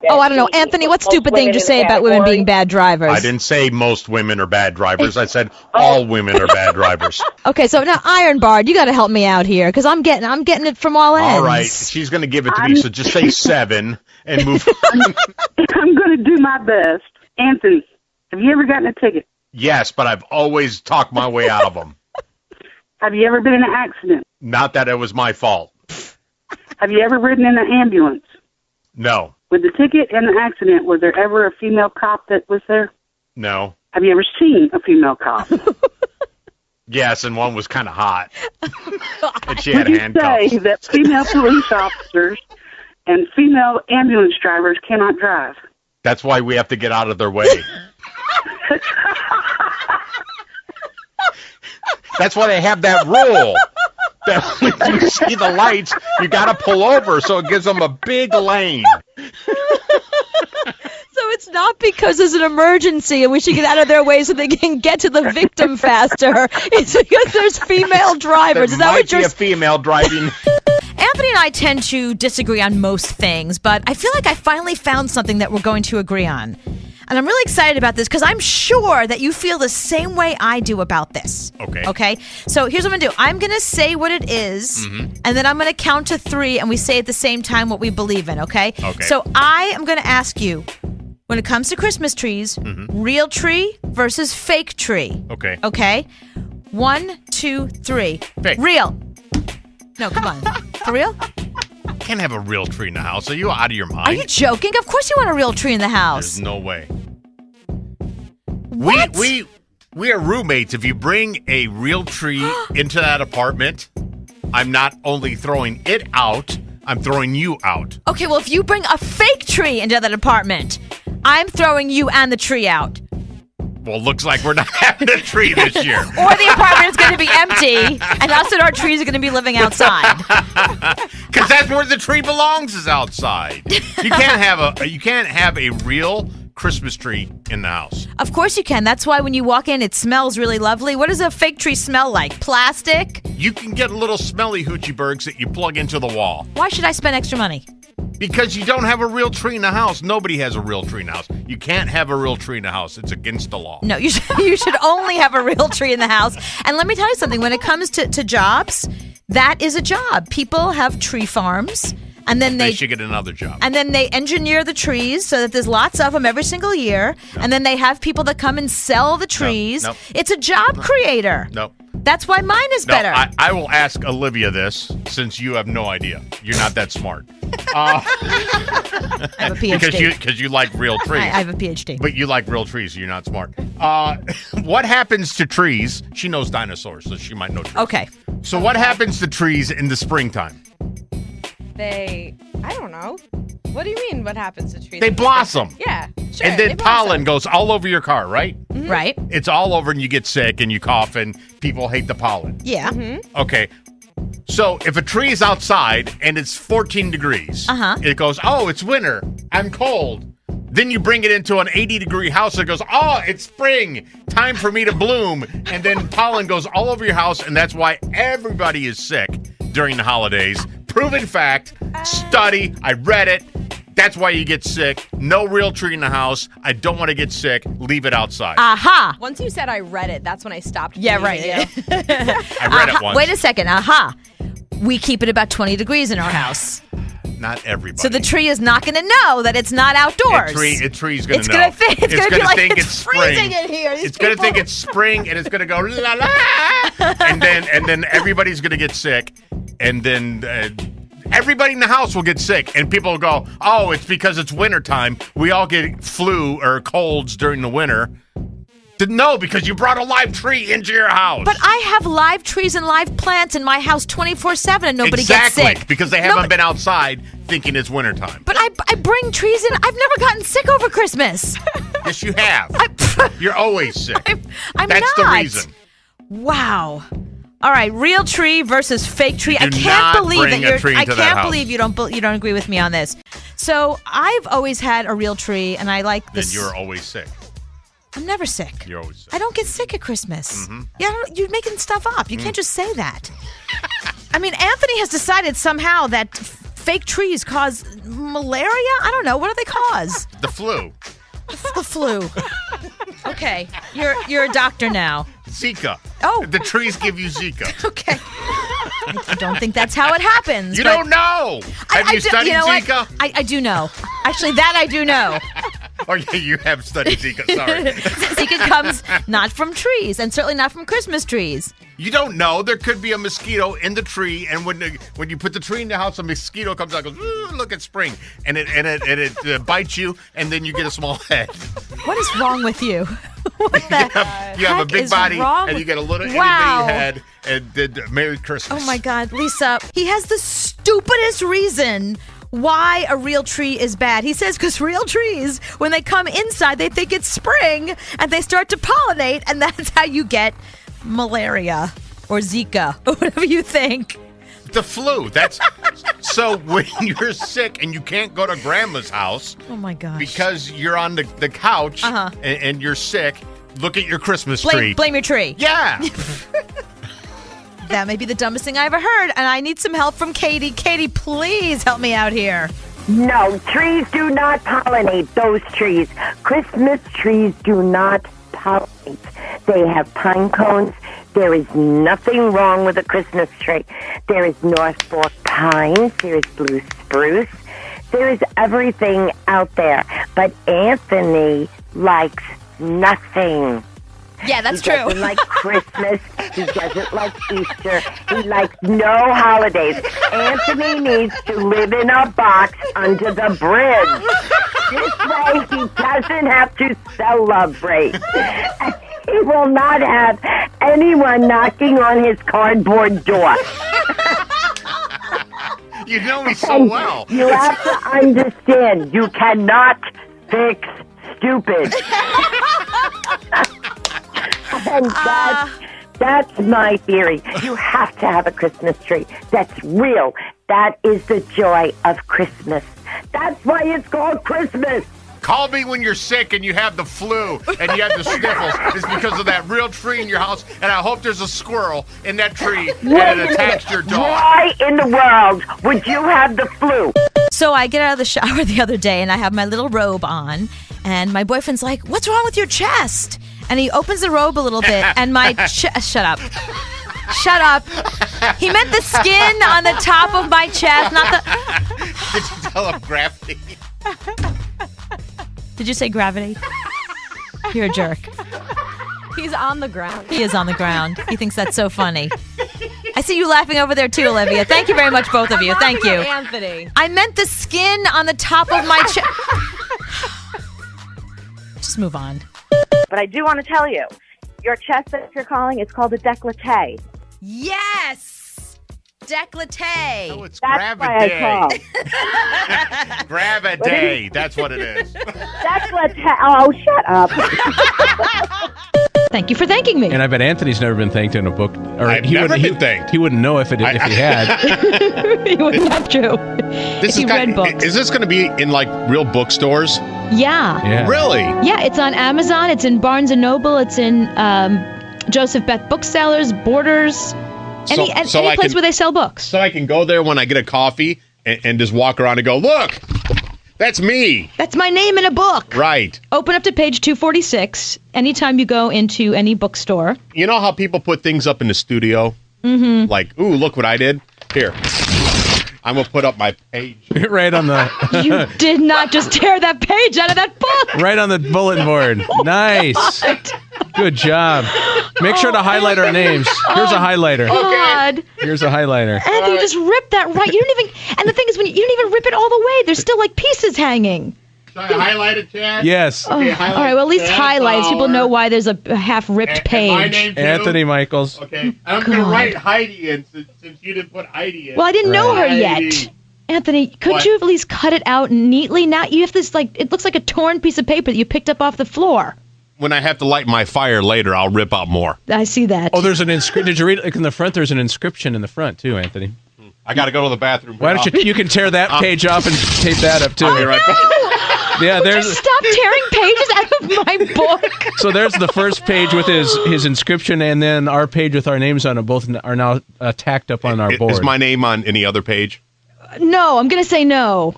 Oh, I don't know. Anthony, what stupid thing did you say about women being bad drivers? I didn't say most women are bad drivers. I said all women are bad drivers. Okay, so now Iron Bard, you got to help me out here because I'm getting it from all ends. All right, she's going to give it to me, so just say 7 and move on. I'm going to do my best. Anthony, have you ever gotten a ticket? Yes, but I've always talked my way out of them. Have you ever been in an accident? Not that it was my fault. Have you ever ridden in an ambulance? No. With the ticket and the accident, was there ever a female cop that was there? No. Have you ever seen a female cop? Yes, and one was kind of hot. And she had Would you handcuffs. say that female police officers and female ambulance drivers cannot drive? That's why we have to get out of their way. That's why they have that rule. That when you see the lights, you got to pull over, so it gives them a big lane. So it's not because there's an emergency and we should get out of their way so they can get to the victim faster. It's because there's female drivers. There Is that might what you're be a female driving. Anthony and I tend to disagree on most things, but I feel like I finally found something that we're going to agree on. And I'm really excited about this because I'm sure that you feel the same way I do about this. Okay. Okay? So here's what I'm going to do. I'm going to say what it is, and then I'm going to count to 3, and we say at the same time what we believe in, okay? Okay. So I am going to ask you, when it comes to Christmas trees, real tree versus fake tree. Okay. Okay? 1, 2, 3. Fake. Real. No, come on. For real? Can't have a real tree in the house. Are you out of your mind? Are you joking? Of course you want a real tree in the house. There's no way. What? We are roommates. If you bring a real tree into that apartment, I'm not only throwing it out, I'm throwing you out. Okay, well, if you bring a fake tree into that apartment, I'm throwing you and the tree out. Well, looks like we're not having a tree this year. Or the apartment is going to be empty, and us and our trees are going to be living outside. Because that's where the tree belongs, is outside. You can't have a real Christmas tree in the house. Of course you can. That's why when you walk in, it smells really lovely. What does a fake tree smell like? Plastic? You can get little smelly hoochie bergs that you plug into the wall. Why should I spend extra money? Because you don't have a real tree in the house. Nobody has a real tree in the house. You can't have a real tree in the house. It's against the law. No, you should only have a real tree in the house. And let me tell you something. When it comes to jobs, that is a job. People have tree farms. And then they should get another job. And then they engineer the trees so that there's lots of them every single year. No. And then they have people that come and sell the trees. No. It's a job creator. No. That's why mine is better. I will ask Olivia this, since you have no idea. You're not that smart. I have a PhD. Because you like real trees. I have a PhD. But you like real trees, so you're not smart. What happens to trees? She knows dinosaurs, so she might know trees. Okay. So what happens to trees in the springtime? I don't know. What do you mean, what happens to trees? They blossom. Yeah, sure. And then pollen goes all over your car, right? Mm-hmm. Right. It's all over and you get sick and you cough and people hate the pollen. Yeah. Mm-hmm. Okay. So if a tree is outside and it's 14 degrees, it goes, oh, it's winter. I'm cold. Then you bring it into an 80-degree house and it goes, oh, it's spring. Time for me to bloom. And then pollen goes all over your house, and that's why everybody is sick during the holidays. Proven fact, study, I read it. That's why you get sick. No real tree in the house. I don't want to get sick. Leave it outside. Aha. Once you said I read it, that's when I stopped. Yeah, right. I read it once. Wait a second. Aha. We keep it about 20 degrees in our house. Not everybody. So the tree is not going to know that it's not outdoors. A tree's going to know. It's going to be like think it's freezing in here. It's going to think it's spring, and it's going to go la la, and then everybody's going to get sick, and then everybody in the house will get sick, and people will go, oh, it's because it's wintertime. We all get flu or colds during the winter. No, because you brought a live tree into your house. But I have live trees and live plants in my house 24/7 and nobody gets sick. Exactly, because they haven't been outside thinking it's wintertime. But I bring trees in. I've never gotten sick over Christmas. Yes, you have. You're always sick. I'm That's not. the reason. Wow. All right, real tree versus fake tree. I can't believe you don't agree with me on this. So I've always had a real tree, and I like this. Then you're always sick. I'm never sick. You're always sick. I don't get sick at Christmas. Mm-hmm. Yeah, you're making stuff up. You can't just say that. I mean, Anthony has decided somehow that fake trees cause malaria? I don't know. What do they cause? The flu. The flu. Okay, you're a doctor now. Zika. Oh. The trees give you Zika. Okay. I don't think that's how it happens. You don't know. Have you studied Zika? I do know. Actually, that I do know. Oh, yeah, you have studied Zika. Sorry. Zika comes not from trees, and certainly not from Christmas trees. You don't know. There could be a mosquito in the tree, and when you put the tree in the house, a mosquito comes out and goes, ooh, look, it's spring. And it bites you, and then you get a small head. What is wrong with you? What the you have a big body, and you get a little itty-bitty head, and then Merry Christmas. Oh, my God. Lisa, he has the stupidest reason why a real tree is bad. He says because real trees, when they come inside, they think it's spring, and they start to pollinate, and that's how you get malaria or Zika or whatever you think. The flu. That's so when you're sick and you can't go to grandma's house. Oh my gosh. Because you're on the couch and you're sick. Look at your Christmas tree. Blame your tree. Yeah. That may be the dumbest thing I ever heard, and I need some help from Katie. Katie, please help me out here. No, trees do not pollinate. Those trees. Christmas trees do not pollinate. They have pine cones. There is nothing wrong with a Christmas tree. There is North Fork pines. There is blue spruce. There is everything out there. But Anthony likes nothing. Yeah, that's He true. doesn't like Christmas. He doesn't like Easter. He likes no holidays. Anthony needs to live in a box under the bridge. This way he doesn't have to celebrate. He will not have anyone knocking on his cardboard door. You know me so well. You have to understand, you cannot fix stupid. And that's my theory. You have to have a Christmas tree. That's real. That is the joy of Christmas. That's why it's called Christmas. Call me when you're sick and you have the flu and you have the sniffles. It's because of that real tree in your house, and I hope there's a squirrel in that tree and it attacks your dog. Why in the world would you have the flu? So I get out of the shower the other day, and I have my little robe on, and my boyfriend's like, "What's wrong with your chest?" And he opens the robe a little bit, and my shut up. Shut up. He meant the skin on the top of my chest, not the... Did you tell him gravity? Did you say gravity? You're a jerk. He's on the ground. He is on the ground. He thinks that's so funny. I see you laughing over there too, Olivia. Thank you very much, both of you. Thank you. Anthony. I meant the skin on the top of my chest. Just move on. But I do want to tell you, your chest that you're calling is called a décolleté. Yes! Décolleté. Oh, it's That's why I called. Gravity. That's what it is. Décolleté. Oh, shut up. Thank you for thanking me. And I bet Anthony's never been thanked in a book. Or I've never been thanked. He wouldn't know if he had. He wouldn't have to. This If you read books. Is this going to be in like real bookstores? Yeah. Yeah. Really? Yeah, it's on Amazon. It's in Barnes & Noble. It's in Joseph Beth Booksellers, Borders, any place where they sell books. So I can go there when I get a coffee and just walk around and go, look, that's me. That's my name in a book. Right. Open up to page 246 anytime you go into any bookstore. You know how people put things up in the studio? Mm-hmm. Like, ooh, look what I did? Here. I'm going to put up my page. Right on the... You did not just tear that page out of that book. Right on the bulletin board. Nice. Good job. Make sure to highlight our names. Here's a highlighter. God. Here's a highlighter. And you just ripped that right. You didn't even... And the thing is, when you didn't even rip it all the way. There's still like pieces hanging. Should I highlight it, Chad? Yes. Okay, All right, well, at least highlights. People know why there's a half-ripped page. And my name too? Anthony Michaels. Okay. I'm going to write Heidi in since you didn't put Heidi in. Well, I didn't know her Heidi. yet. Anthony, couldn't What? you at least cut it out neatly? Now you have this, like, it looks like a torn piece of paper that you picked up off the floor. When I have to light my fire later, I'll rip out more. I see that. Oh, there's an inscription. Did you read it? Like in the front, there's an inscription in the front, too, Anthony. I got to go to the bathroom. Why don't you can tear that page off and tape that up, too. Be right back. Yeah, there's... Just stop tearing pages out of my book. So there's the first page with his inscription, and then our page with our names on it. Both are now tacked up on our board. Is my name on any other page? No, I'm going to say no.